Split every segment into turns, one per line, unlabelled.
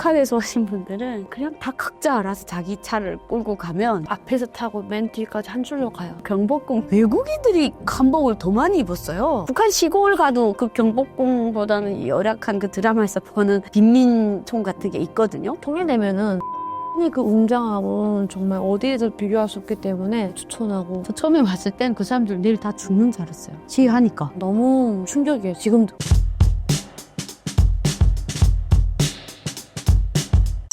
북한에서 오신 분들은 그냥 다 각자 알아서 자기 차를 끌고 가면
앞에서 타고 맨 뒤까지 한 줄로 가요.
경복궁 외국인들이 한복을 더 많이 입었어요. 북한 시골 가도 그 경복궁보다는 열악한 그 드라마에서 보는 빈민촌 같은 게 있거든요.
통일되면은 그 웅장함은 정말 어디에도 비교할 수 없기 때문에 추천하고.
저 처음에 봤을 땐 그 사람들 내일 다 죽는 줄 알았어요. 시위하니까.
너무 충격이에요. 지금도.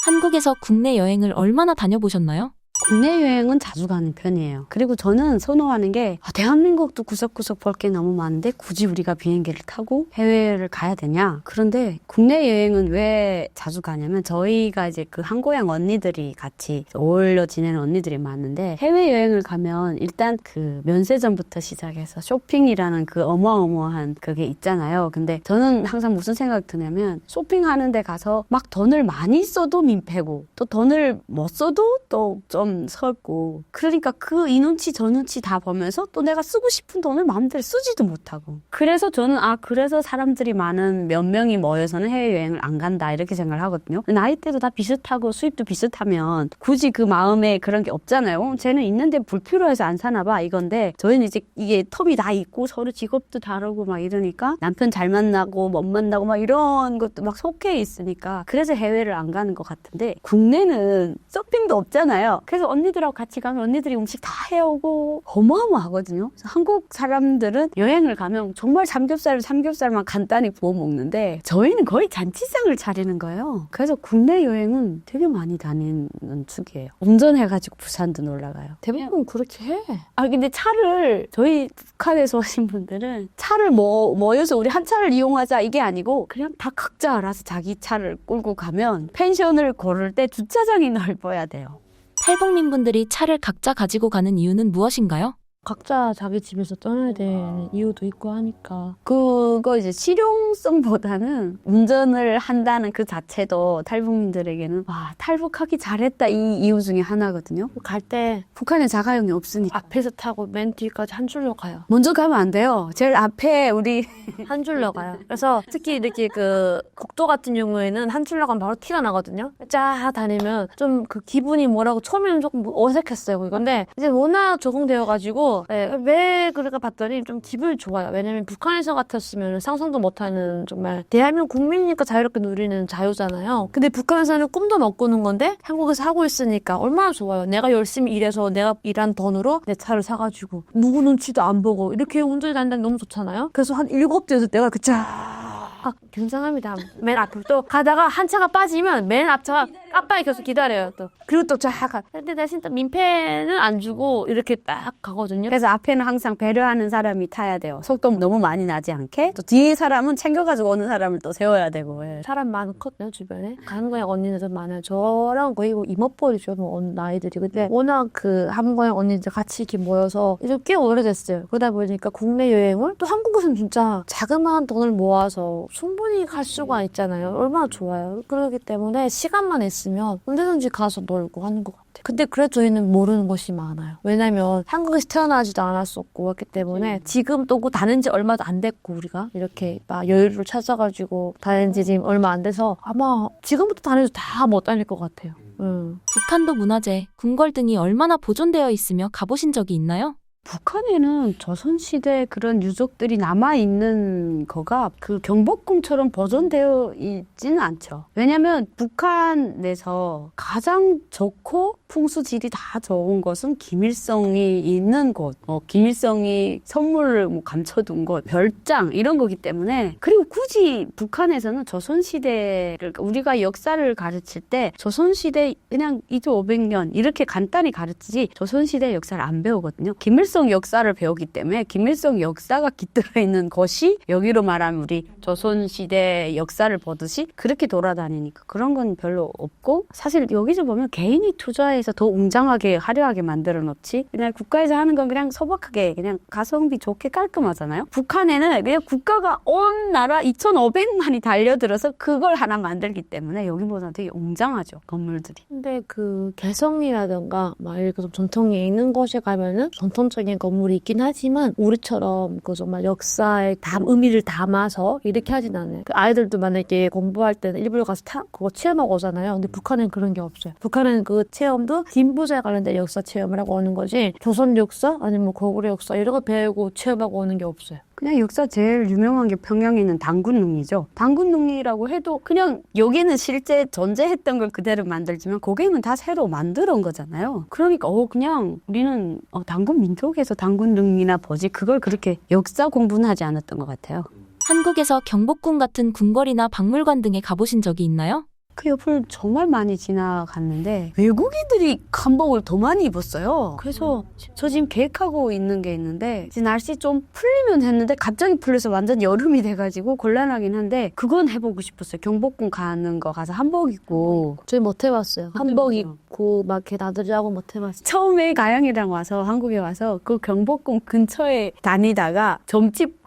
한국에서 국내 여행을 얼마나 다녀보셨나요?
국내 여행은 자주 가는 편이에요. 그리고 저는 선호하는 게 대한민국도 구석구석 볼 게 너무 많은데 굳이 우리가 비행기를 타고 해외를 가야 되냐? 그런데 국내 여행은 왜 자주 가냐면 저희가 이제 그 한고향 언니들이 같이 어울려 지내는 언니들이 많은데 해외여행을 가면 일단 그 면세점부터 시작해서 쇼핑이라는 그 어마어마한 그게 있잖아요. 근데 저는 항상 무슨 생각이 드냐면 쇼핑하는 데 가서 막 돈을 많이 써도 민폐고 또 돈을 못 써도 또 좀 설고 그러니까 그 이 눈치 저 눈치 다 보면서 또 내가 쓰고 싶은 돈을 마음대로 쓰지도 못하고 그래서 저는 그래서 사람들이 많은 몇 명이 모여서는 해외여행을 안 간다 이렇게 생각을 하거든요. 나이대도 다 비슷하고 수입도 비슷하면 굳이 그 마음에 그런 게 없잖아요. 쟤는 있는데 불필요해서 안 사나 봐 이건데 저희는 이제 이게 텀이 다 있고 서로 직업도 다르고 막 이러니까 남편 잘 만나고 못 만나고 막 이런 것도 막 속해 있으니까 그래서 해외를 안 가는 것 같은데 국내는 쇼핑도 없잖아요. 그래서 언니들하고 같이 가면 언니들이 음식 다 해오고 어마어마하거든요. 그래서 한국 사람들은 여행을 가면 정말 삼겹살만 간단히 구워 먹는데 저희는 거의 잔치상을 차리는 거예요. 그래서 국내 여행은 되게 많이 다니는 축이에요. 운전해가지고 부산도 놀러 가요.
대부분 그렇게 해.
근데 차를 저희 북한에서 오신 분들은 차를 모여서 우리 한 차를 이용하자 이게 아니고 그냥 다 각자 알아서 자기 차를 끌고 가면 펜션을 고를 때 주차장이 넓어야 돼요.
탈북민분들이 차를 각자 가지고 가는 이유는 무엇인가요?
각자 자기 집에서 떠나야 되는 이유도 있고 하니까.
그거 이제 실용성보다는 운전을 한다는 그 자체도 탈북민들에게는 와 탈북하기 잘했다 이 이유 중에 하나거든요.
갈 때
북한에 자가용이 없으니까
앞에서 타고 맨 뒤까지 한 줄로 가요.
먼저 가면 안 돼요. 제일 앞에 우리
한 줄로 가요. 그래서 특히 이렇게 그 국도 같은 경우에는 한 줄로 가면 바로 티가 나거든요. 쫙 다니면 좀 그 기분이 뭐라고 처음에는 조금 어색했어요. 그건데 이제 워낙 적응되어가지고 왜 그럴까 봤더니 좀 기분이 좋아요. 왜냐면 북한에서 같았으면 상상도 못하는 정말 대한민국 국민이니까 자유롭게 누리는 자유잖아요. 근데 북한에서는 꿈도 못 꾸는 건데 한국에서 하고 있으니까 얼마나 좋아요. 내가 열심히 일해서 내가 일한 돈으로 내 차를 사가지고 누구 눈치도 안 보고 이렇게 운전이 다닌다는 게 너무 좋잖아요. 그래서 한 7대에서 내가 굉장합니다. 맨 앞으로 또 가다가 한 차가 빠지면 맨 앞차가 깜빡이 계속 기다려요. 또 그리고 또 쫙 가. 근데 대신 또 민폐는 안 주고 이렇게 딱 가거든요.
그래서 앞에는 항상 배려하는 사람이 타야 돼요. 속도 너무 많이 나지 않게. 또 뒤에 사람은 챙겨가지고 오는 사람을 또 세워야 되고.
사람 많거든요 주변에. 한국의 언니들 많아요. 저랑 거의 이모뻘이죠 나이들이. 근데 워낙 그 한국의 언니들 같이 이렇게 모여서 이제 꽤 오래됐어요. 그러다 보니까 국내 여행을 또 한국에서는 진짜 자그마한 돈을 모아서 충분히 갈 수가 있잖아요. 얼마나 좋아요. 그렇기 때문에 시간만 있으면 언제든지 가서 놀고 하는 것 같아요. 근데 그래도 저희는 모르는 것이 많아요. 왜냐면 한국에서 태어나지도 않았었고 그렇기 때문에 지금 또 다닌 지 얼마도 안 됐고 우리가 이렇게 막 여유를 찾아가지고 다닌 지 지금 얼마 안 돼서 아마 지금부터 다녀도 다 못 다닐 것 같아요.
북한도 문화재, 궁궐 등이 얼마나 보존되어 있으며 가보신 적이 있나요?
북한에는 조선시대 그런 유적들이 남아있는 거가 그 경복궁처럼 보존되어 있지는 않죠. 왜냐면 북한 내에서 가장 좋고 풍수질이 다 좋은 곳은 김일성이 있는 곳, 김일성이 선물을 감춰둔 곳, 별장 이런 거기 때문에 그리고 굳이 북한에서는 조선시대를 우리가 역사를 가르칠 때 조선시대 그냥 2500년 이렇게 간단히 가르치지 조선시대 역사를 안 배우거든요. 김일성 역사를 배우기 때문에 김일성 역사가 깃들어 있는 것이 여기로 말하면 우리 조선시대 역사를 보듯이 그렇게 돌아다니니까 그런 건 별로 없고 사실 여기서 보면 개인이 투자해서 더 웅장하게 화려하게 만들어 놓지 그냥 국가에서 하는 건 그냥 소박하게 그냥 가성비 좋게 깔끔하잖아요. 북한에는 그냥 국가가 온 나라 2,500만이 달려들어서 그걸 하나 만들기 때문에 여기보다 되게 웅장하죠 건물들이.
근데 그 개성이라든가 막 이렇게 좀 전통이 있는 곳에 가면은 전통적인 역사적인 건물이 있긴 하지만 우리처럼 그 정말 역사의 의미를 담아서 이렇게 하진 않아요. 그 아이들도 만약에 공부할 때는 일부러 가서 그거 체험하고 오잖아요. 근데 북한은 그런 게 없어요. 북한은 그 체험도 김부자에 관련된 역사 체험을 하고 오는 거지 조선 역사 아니면 뭐 고구려 역사 이런 거 배우고 체험하고 오는 게 없어요.
그냥 역사 제일 유명한 게 평양에 있는 당군릉이죠. 당군릉이라고 해도 그냥 여기는 실제 존재했던 걸 그대로 만들지만 거기는 다 새로 만들어 온 거잖아요. 그러니까 그냥 우리는 당군 민족에서 당군릉이나 보지 그걸 그렇게 역사 공부는 하지 않았던 것 같아요.
한국에서 경복궁 같은 궁궐이나 박물관 등에 가보신 적이 있나요?
그 옆을 정말 많이 지나갔는데 외국인들이 한복을 더 많이 입었어요. 그래서 저 지금 계획하고 있는 게 있는데 이제 날씨 좀 풀리면 했는데 갑자기 풀려서 완전 여름이 돼가지고 곤란하긴 한데 그건 해보고 싶었어요. 경복궁 가는 거 가서 한복 입고.
저희 못 해봤어요. 한복 입고 막 이렇게 나들이하고 못 해봤어요.
처음에 가영이랑 와서 한국에 와서 그 경복궁 근처에 다니다가 점집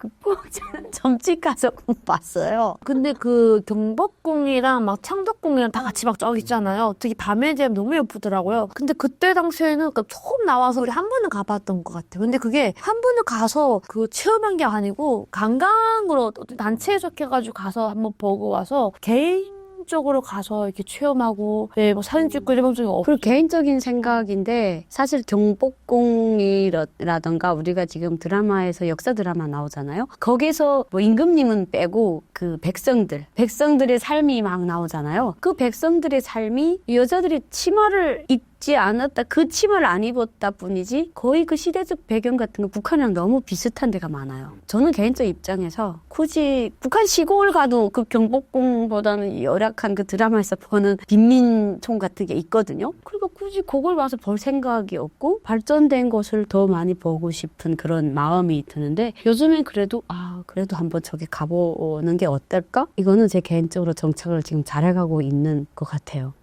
가서 봤어요.
근데 그 경복궁이랑 막 창덕궁이랑 다 같이 막 저기 있잖아요. 특히 밤에 되면 너무 예쁘더라고요. 근데 그때 당시에는 처음 나와서 우리 한 번은 가봤던 것 같아요. 근데 그게 한 번은 가서 그 체험한 게 아니고 관광으로 단체 해석해가지고 가서 한번 보고 와서 개인적으로 가서 이렇게 체험하고 뭐 사진 찍고 이런 적이 없어요.
그리고 개인적인 생각인데 사실 경복궁이라던가 우리가 지금 드라마에서 역사 드라마 나오잖아요. 거기서 뭐 임금님은 빼고 그 백성들의 삶이 막 나오잖아요. 그 백성들의 삶이 여자들이 치마를 입지 않았다. 그 치마를 안 입었다 뿐이지 거의 그 시대적 배경 같은 거 북한이랑 너무 비슷한 데가 많아요. 저는 개인적 입장에서 굳이 북한 시골 가도 그 경복궁보다는 열악한 그 드라마에서 보는 빈민촌 같은 게 있거든요. 그리고 굳이 그걸 와서 볼 생각이 없고 발전된 곳을 더 많이 보고 싶은 그런 마음이 드는데 요즘엔 그래도 한번 저기 가보는 게 어떨까? 이거는 제 개인적으로 정착을 지금 잘해가고 있는 것 같아요.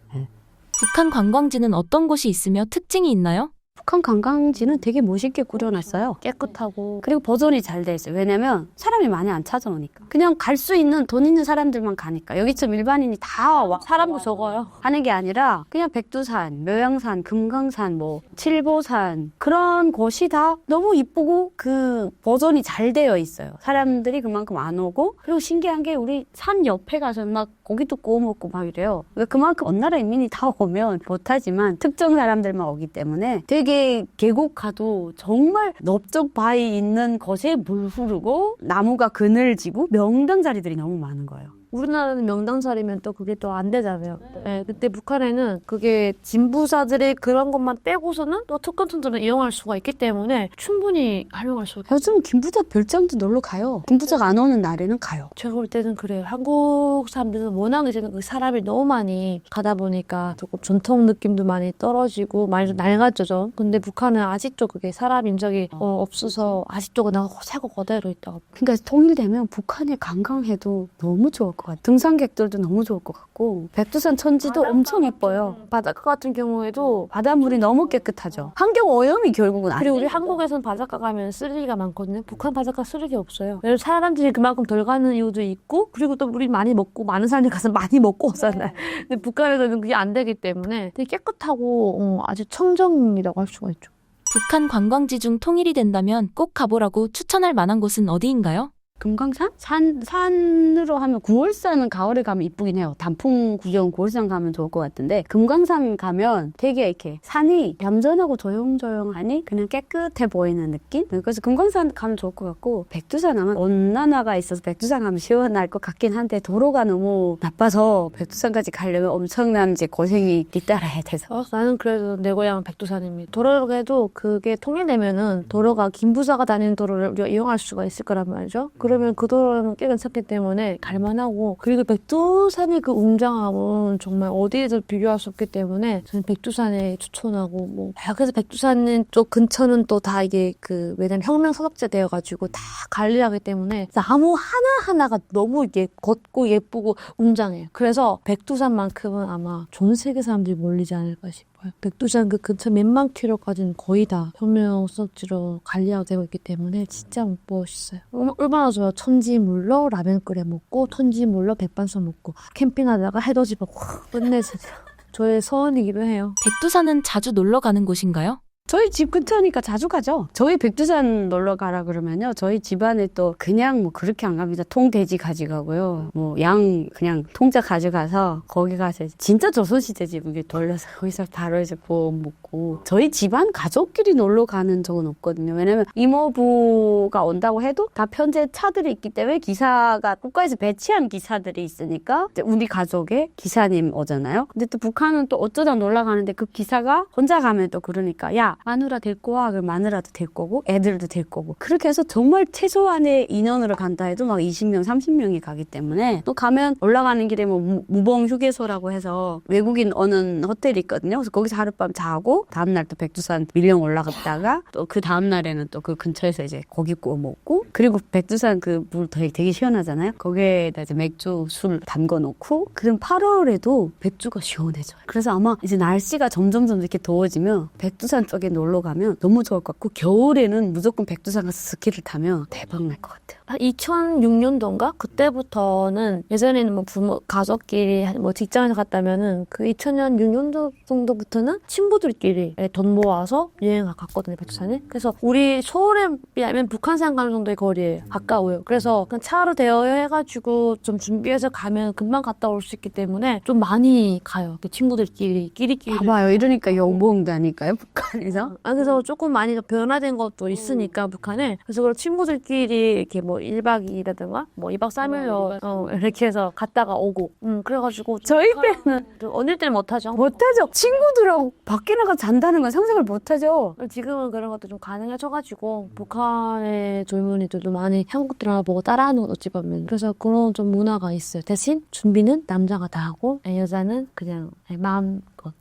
북한 관광지는 어떤 곳이 있으며 특징이 있나요?
북한 관광지는 되게 멋있게 꾸려놨어요.
깨끗하고
그리고 보존이 잘 돼 있어요. 왜냐면 사람이 많이 안 찾아오니까. 그냥 갈 수 있는 돈 있는 사람들만 가니까. 여기처럼 일반인이 다
사람도 적어요.
하는 게 아니라 그냥 백두산, 묘양산, 금강산, 뭐 칠보산 그런 곳이 다 너무 이쁘고 그 보존이 잘 되어 있어요. 사람들이 그만큼 안 오고 그리고 신기한 게 우리 산 옆에 가서 막 고기도 구워 먹고 막 이래요. 그만큼 어느 나라 인민이 다 오면 못하지만 특정 사람들만 오기 때문에 되게 계곡 가도 정말 넓적 바위 있는 곳에 물 흐르고 나무가 그늘지고 명당 자리들이 너무 많은 거예요.
우리나라는 명당살이면 또 그게 또 안 되잖아요. 네, 그때 북한에는 그게 진부사들의 그런 것만 빼고서는 또 특권층들은 이용할 수가 있기 때문에 충분히 활용할 수가 있어요.
요즘 김부자 별장도 놀러 가요. 김부자가 안 오는 날에는 가요.
제가 볼 때는 그래요. 한국 사람들은 워낙 이제 그 사람이 너무 많이 가다 보니까 조금 전통 느낌도 많이 떨어지고 많이 좀 낡아져죠. 근데 북한은 아직도 그게 사람 인적이 없어서 아직도 그냥 새거 그대로 있다고.
그러니까 통일되면 북한에 관광해도 너무 좋을 것 같아요. 등산객들도 너무 좋을 것 같고 백두산 천지도 엄청 이뻐요.
바닷가 같은 경우에도
바닷물이 너무 깨끗하죠. 환경 오염이 결국은 안
그리고 우리
되죠.
한국에서는 바닷가 가면 쓰레기가 많거든요. 북한 바닷가 쓰레기 없어요. 왜냐면 사람들이 그만큼 덜 가는 이유도 있고 그리고 또 우리 많이 먹고 많은 사람들이 가서 많이 먹고 오잖아요. 근데 북한에서는 그게 안 되기 때문에 되게 깨끗하고 아주 청정이라고 할 수가 있죠.
북한 관광지 중 통일이 된다면 꼭 가보라고 추천할 만한 곳은 어디인가요?
금강산? 산으로 하면 9월산은 가을에 가면 이쁘긴 해요. 단풍 구경 9월산 가면 좋을 것 같은데 금강산 가면 되게 이렇게 산이 얌전하고 조용조용하니 그냥 깨끗해 보이는 느낌? 그래서 금강산 가면 좋을 것 같고 백두산 하면 온난화가 있어서 백두산 가면 시원할 것 같긴 한데 도로가 너무 나빠서 백두산까지 가려면 엄청난 이제 고생이 뒤따라야 돼서
나는 그래도 내 고향은 백두산입니다. 도로에도 그게 통일되면은 도로가 김부자가 다니는 도로를 우리가 이용할 수가 있을 거란 말이죠. 그러면 그 도로는 꽤 괜찮기 때문에 갈만하고 그리고 백두산의 그 웅장함은 정말 어디에도 비교할 수 없기 때문에 저는 백두산에 추천하고 그래서 백두산 쪽 근처는 또 다 이게 왜냐면 혁명 서적지 되어가지고 다 관리하기 때문에 나무 하나하나가 너무 걷고 예쁘고 웅장해요. 그래서 백두산만큼은 아마 전 세계 사람들이 몰리지 않을까 싶어요. 백두산 그 근처 몇만 킬로까지는 거의 다 혁명 서적지로 관리하고 되고 있기 때문에 진짜 멋있어요. 얼마나 좋아요. 천지물로 라면 끓여 먹고 천지물로 백반석 먹고 캠핑하다가 해돋이 보고 끝내주죠. 저의 소원이기도 해요.
백두산은 자주 놀러 가는 곳인가요?
저희 집 근처니까 자주 가죠. 저희 백두산 놀러 가라 그러면요. 저희 집안에 또 그냥 뭐 그렇게 안 갑니다. 통돼지 가져가고요. 뭐 양 그냥 통짜 가져가서 거기 가서 진짜 조선시대 집을 돌려서 거기서 바로 이제 구워 먹고. 저희 집안 가족끼리 놀러 가는 적은 없거든요. 왜냐면 이모부가 온다고 해도 다 편제 차들이 있기 때문에 기사가 국가에서 배치한 기사들이 있으니까 이제 우리 가족의 기사님 오잖아요. 근데 또 북한은 또 어쩌다 놀러 가는데 그 기사가 혼자 가면 또 그러니까 야 마누라 데리고 와. 그럼 마누라도 데리고 오고 애들도 데리고 오고 그렇게 해서 정말 최소한의 인원으로 간다 해도 막 20명 30명이 가기 때문에 또 가면 올라가는 길에 뭐 무봉 휴게소라고 해서 외국인 오는 호텔이 있거든요. 그래서 거기서 하룻밤 자고 다음날 또 백두산 밀령 올라갔다가 또 그 다음날에는 또 그 근처에서 이제 고기 구워 먹고 그리고 백두산 그 물 되게 시원하잖아요. 거기에다 이제 맥주 술 담궈 놓고 그럼 8월에도 맥주가 시원해져요. 그래서 아마 이제 날씨가 점점 이렇게 더워지면 백두산 쪽에 놀러 가면 너무 좋을 것 같고 겨울에는 무조건 백두산 가서 스키를 타면 대박 날 것 같아요.
한 2006년도인가? 그때부터는 예전에는 뭐 부모, 가족끼리 뭐 직장에서 갔다면은 그 2006년도 정도부터는 친구들끼리 돈 모아서 여행을 갔거든요, 백두산에. 그래서 우리 서울에 비하면 북한산 가는 정도의 거리예요. 가까워요. 그래서 그냥 차로 대여해가지고 좀 준비해서 가면 금방 갔다 올 수 있기 때문에 좀 많이 가요. 친구들끼리, 끼리끼리.
봐봐요. 이러니까 욕먹는다니까요, 북한에서.
그래서 조금 많이 더 변화된 것도 있으니까, 북한에. 그래서 그걸 친구들끼리 이렇게 뭐 1박 2일이라든가 뭐 2박 3일로 이렇게 해서 갔다가 오고. 그래가지고.
저희 때는
어릴 때는 못하죠.
못하죠. 친구들하고 밖에 나가 잔다는 건 상상을 못하죠.
지금은 그런 것도 좀 가능해져가지고 북한의 젊은이들도 많이 한국 드라마 보고 따라하는 건 어찌 보면 그래서 그런 좀 문화가 있어요. 대신 준비는 남자가 다 하고 여자는 그냥 마음껏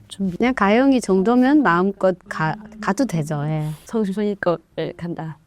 준비.
그냥 가영이 정도면 마음껏 가도 되죠. 예.
성심성의껏 간다.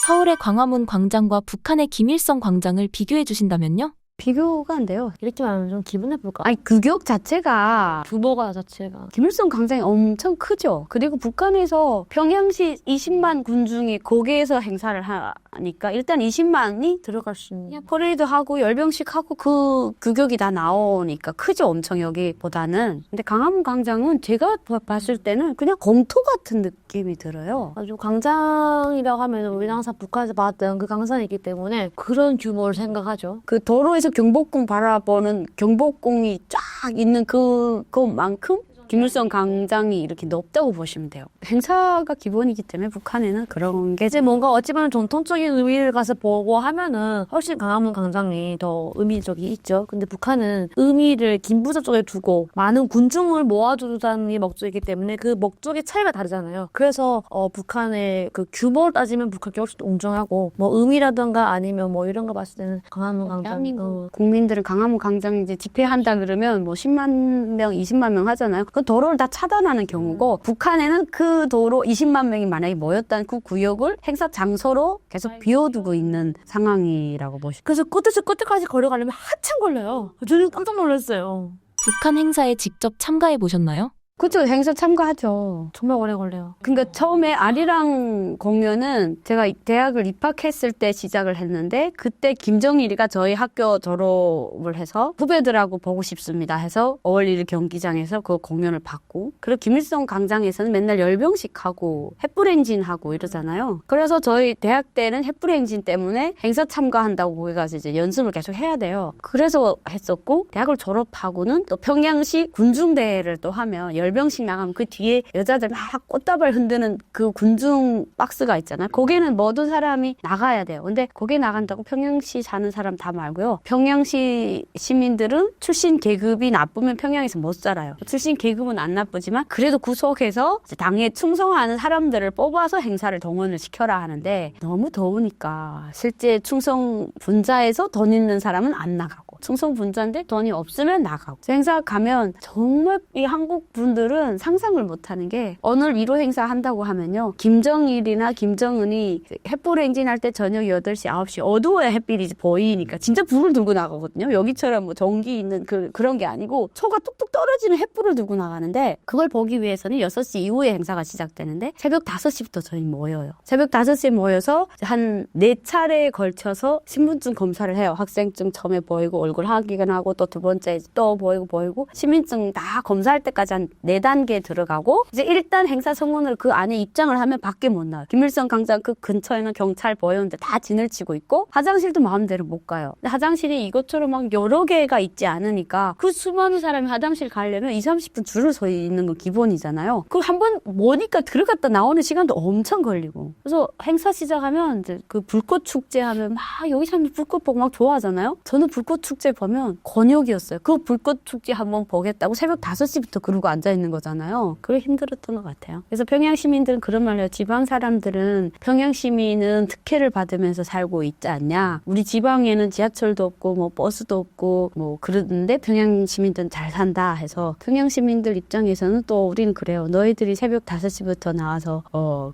서울의 광화문 광장과 북한의 김일성 광장을 비교해 주신다면요?
비교가 안 돼요.
이렇게 말하면 좀 기분 나쁠까?
아니 규격 자체가
규모가 자체가
김일성 광장이 엄청 크죠. 그리고 북한에서 평양시 20만 군중이 거기에서 행사를 하니까 일단 20만이
들어갈 수 있는
그냥 퍼레이드 하고 열병식 하고 그 규격이 다 나오니까 크죠. 엄청 여기보다는. 근데 광화문 광장은 제가 봤을 때는 그냥 공터 같은 느낌이 들어요.
아주 광장이라고 하면 우리가 항상 북한에서 봤던 그 광장이 있기 때문에 그런 규모를 생각하죠.
그 도로에서 경복궁 바라보는 경복궁이 쫙 있는 그만큼 김일성 광장이 이렇게 높다고 보시면 돼요. 행사가 기본이기 때문에 북한에는 그런 게
이제 뭔가 어찌 보면 전통적인 의미를 가서 보고 하면은 훨씬 광화문 광장이 더 의미적이 있죠. 근데 북한은 의미를 김부자 쪽에 두고 많은 군중을 모아두자는 게 목적이기 때문에 그 목적의 차이가 다르잖아요. 그래서 북한의 그 규모를 따지면 북한이 훨씬 더 웅장하고 뭐 의미라든가 아니면 뭐 이런 거 봤을 때는 광화문 광장
국민들은 광화문 광장 이제 집회한다 그러면 뭐 10만 명, 20만 명 하잖아요. 그 도로를 다 차단하는 경우고 북한에는 그 도로 20만 명이 만약에 모였다는 그 구역을 행사 장소로 계속 비워두고 있는 상황이라고 보시죠.
그래서 끝에서 끝까지 걸어가려면 한참 걸려요. 저는 깜짝 놀랐어요.
북한 행사에 직접 참가해 보셨나요?
그렇죠. 행사 참가하죠.
정말 오래 걸려요.
그러니까 처음에 아리랑 공연은 제가 대학을 입학했을 때 시작을 했는데 그때 김정일이가 저희 학교 졸업을 해서 후배들하고 보고 싶습니다 해서 5월 1일 경기장에서 그 공연을 봤고 그리고 김일성 광장에서는 맨날 열병식 하고 횃불 행진 하고 이러잖아요. 그래서 저희 대학 때는 횃불 행진 때문에 행사 참가한다고 거기 가서 이제 연습을 계속 해야 돼요. 그래서 했었고 대학을 졸업하고는 또 평양시 군중대회를 또 하면 열병식 나가면 그 뒤에 여자들 막 꽃다발 흔드는 그 군중 박스가 있잖아요. 거기는 모든 사람이 나가야 돼요. 근데 거기 나간다고 평양시 사는 사람 다 말고요. 평양시 시민들은 출신 계급이 나쁘면 평양에서 못 살아요. 출신 계급은 안 나쁘지만 그래도 그 속에서 당에 충성하는 사람들을 뽑아서 행사를 동원을 시켜라 하는데 너무 더우니까 실제 충성 분자에서 돈 있는 사람은 안 나가고 충성 분자인데 돈이 없으면 나가고 행사 가면 정말 이 한국 분들은 상상을 못하는 게 오늘 위로 행사 한다고 하면요. 김정일이나 김정은이 횃불 행진할 때 저녁 8시, 9시 어두워야 햇빛이 보이니까 진짜 불을 들고 나가거든요. 여기처럼 뭐 전기 있는 그런 게 아니고 초가 뚝뚝 떨어지는 횃불을 들고 나가는데 그걸 보기 위해서는 6시 이후에 행사가 시작되는데 새벽 5시부터 저희 모여요. 새벽 5시에 모여서 한 4차례에 걸쳐서 신분증 검사를 해요. 학생증 처음에 보이고 얼굴 확인하고 또 두 번째 또 보이고 시민증 다 검사할 때까지 한 4단계 들어가고 이제 일단 행사 성원을 그 안에 입장을 하면 밖에 못 나와요. 김일성 광장 그 근처에는 경찰 보였는데 다 진을 치고 있고 화장실도 마음대로 못 가요. 근데 화장실이 이것처럼 막 여러 개가 있지 않으니까 그 수많은 사람이 화장실 가려면 20-30분 줄을 서 있는 건 기본이잖아요. 그걸 한번 뭐니까 들어갔다 나오는 시간도 엄청 걸리고. 그래서 행사 시작하면 이제 그 불꽃 축제 하면 막 여기 사람들 불꽃 보고 막 좋아하잖아요. 저는 불꽃 축제 보면 곤욕이었어요. 그 불꽃 축제 한번 보겠다고 새벽 5시부터 그러고 앉아 있는 거잖아요. 그게 힘들었던 것 같아요. 그래서 평양 시민들은 그런 말을 해요. 지방 사람들은 평양 시민은 특혜를 받으면서 살고 있지 않냐. 우리 지방에는 지하철도 없고 뭐 버스도 없고 뭐 그러는데 평양 시민들은 잘 산다 해서 평양 시민들 입장에서는 또 우리는 그래요. 너희들이 새벽 5시부터 나와서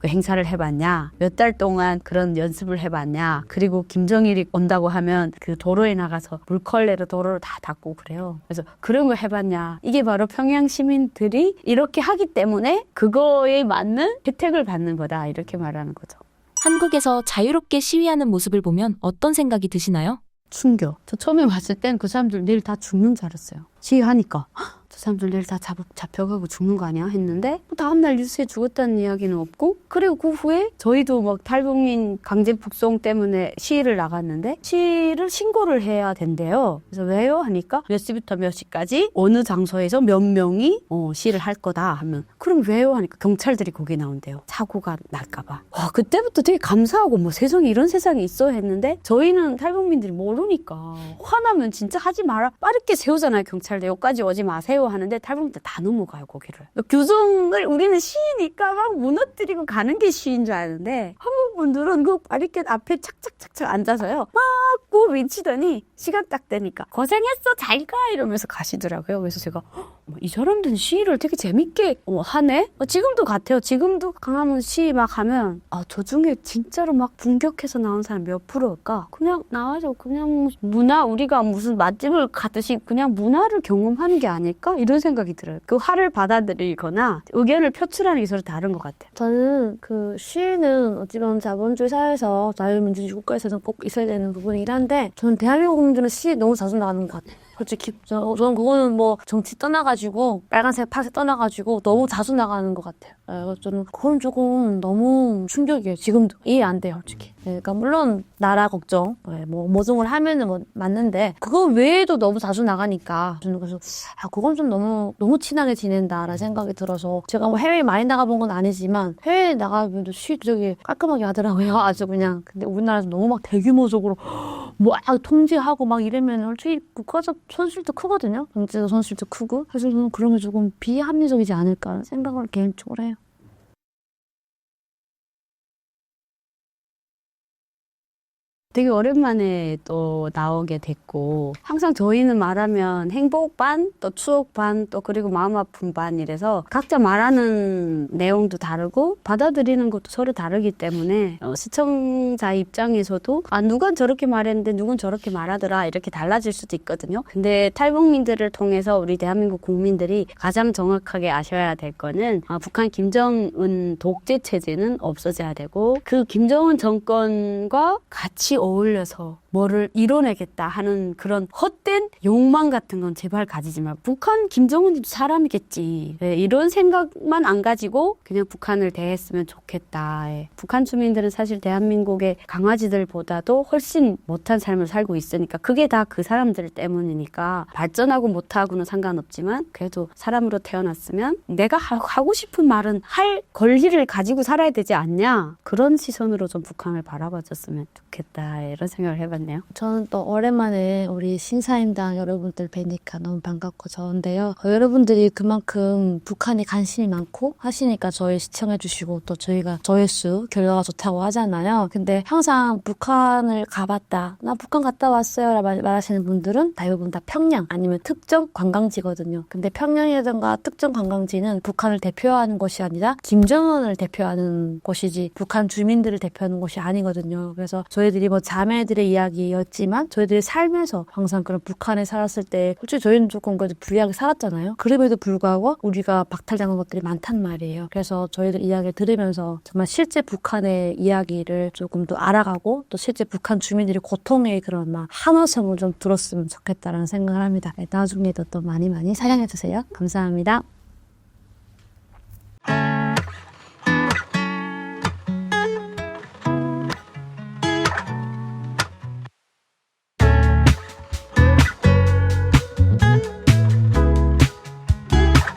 그 행사를 해봤냐. 몇 달 동안 그런 연습을 해봤냐. 그리고 김정일이 온다고 하면 그 도로에 나가서 물컬레로 도로를 다 닦고 그래요. 그래서 그런 거 해봤냐. 이게 바로 평양 시민들이 이렇게 하기 때문에 그거에 맞는 혜택을 받는 거다. 이렇게 말하는 거죠.
한국에서 자유롭게 시위하는 모습을 보면 어떤 생각이 드시나요?
충격. 저 처음에 봤을 땐 그 사람들 내일 다 죽는 줄 알았어요. 시위하니까. 저 사람들 내일 다 잡혀가고 죽는 거 아니야? 했는데 다음날 뉴스에 죽었다는 이야기는 없고 그리고 그 후에 저희도 막 탈북민 강제 북송 때문에 시위를 나갔는데 시위를 신고를 해야 된대요. 그래서 왜요? 하니까 몇 시부터 몇 시까지 어느 장소에서 몇 명이 시위를 할 거다 하면 그럼 왜요? 하니까 경찰들이 거기 나온대요. 사고가 날까 봐. 와, 그때부터 되게 감사하고 뭐 세상에 이런 세상이 있어 했는데 저희는 탈북민들이 모르니까 화나면 진짜 하지 마라. 빠르게 세우잖아요. 경찰들 여기까지 오지 마세요 하는데 탈북민들 다 넘어가요. 거기를. 규정을 우리는 시위니까 막 무너뜨리고 가는 게 시위인 줄 아는데 한국 분들은 그 바리켓 앞에 착착착착 앉아서요. 막 고 외치더니 시간 딱 되니까 고생했어 잘 가 이러면서 가시더라고요. 그래서 제가 이 사람들은 시위를 되게 재밌게 하네? 지금도 같아요. 지금도 강화문 시위 막 하면 저 중에 진짜로 막 분격해서 나온 사람 몇 프로일까? 그냥 나와서 그냥 문화 우리가 무슨 맛집을 가듯이 그냥 문화를 경험하는 게 아닐까? 이런 생각이 들어요. 그 화를 받아들이거나 의견을 표출하는 게 서로 다른 것 같아요.
저는 그 시위는 어찌 보면 자본주의 사회에서 자유민주주의 국가에서는 꼭 있어야 되는 부분이긴 한데 저는 대한민국 국민들은 시위 너무 자주 나가는 것 같아요. 솔직히 저는 그거는 뭐 정치 떠나가지고 빨간색 파색 떠나가지고 너무 자주 나가는 것 같아요. 그래서 저는 그건 조금 너무 충격이에요. 지금도 이해 안 돼요, 솔직히. 그러니까 물론 나라 걱정, 뭐 모종을 하면은 뭐 맞는데 그거 외에도 너무 자주 나가니까 저는 그래서 그건 좀 너무 친하게 지낸다라는 생각이 들어서 제가 뭐 해외에 많이 나가본 건 아니지만 해외에 나가면 시위도 되게 깔끔하게 하더라고요. 아주 그냥. 근데 우리나라에서 너무 막 대규모적으로 막 통제하고 막 이러면 솔직히 국가적 손실도 크거든요. 경제적 손실도 크고. 그래서 저는 그런 게 조금 비합리적이지 않을까 생각을 개인적으로 해요.
되게 오랜만에 또 나오게 됐고 항상 저희는 말하면 행복 반, 또 추억 반, 또 그리고 마음 아픈 반 이래서 각자 말하는 내용도 다르고 받아들이는 것도 서로 다르기 때문에 시청자 입장에서도 누군 저렇게 말했는데 누군 저렇게 말하더라 이렇게 달라질 수도 있거든요. 근데 탈북민들을 통해서 우리 대한민국 국민들이 가장 정확하게 아셔야 될 거는 북한 김정은 독재 체제는 없어져야 되고 그 김정은 정권과 같이 어울려서 뭐를 이뤄내겠다 하는 그런 헛된 욕망 같은 건 제발 가지지 마. 북한 김정은이 사람이겠지. 이런 생각만 안 가지고 그냥 북한을 대했으면 좋겠다. 북한 주민들은 사실 대한민국의 강아지들보다도 훨씬 못한 삶을 살고 있으니까 그게 다 그 사람들 때문이니까 발전하고 못하고는 상관없지만 그래도 사람으로 태어났으면 내가 하고 싶은 말은 할 권리를 가지고 살아야 되지 않냐. 그런 시선으로 좀 북한을 바라봐줬으면 좋겠다. 이런 생각을 해봤네요.
저는 또 오랜만에 우리 신사임당 여러분들 뵈니까 너무 반갑고 좋은데요. 여러분들이 그만큼 북한에 관심이 많고 하시니까 저희 시청해주시고 또 저희가 조회수 결과가 좋다고 하잖아요. 근데 항상 북한을 가봤다. 나 북한 갔다 왔어요. 말하시는 분들은 대부분 다 평양 아니면 특정 관광지거든요. 근데 평양이라든가 특정 관광지는 북한을 대표하는 곳이 아니라 김정은을 대표하는 곳이지 북한 주민들을 대표하는 곳이 아니거든요. 그래서 저희들이 뭐 뭐 자매들의 이야기였지만 저희들이 살면서 항상 그런 북한에 살았을 때 솔직히 저희는 조금 그래도 불리하게 살았잖아요. 그럼에도 불구하고 우리가 박탈당한 것들이 많단 말이에요. 그래서 저희들 이야기를 들으면서 정말 실제 북한의 이야기를 조금 더 알아가고 또 실제 북한 주민들의 고통의 그런 막 한화성을 좀 들었으면 좋겠다라는 생각을 합니다. 나중에도 또 많이 사랑해주세요. 감사합니다.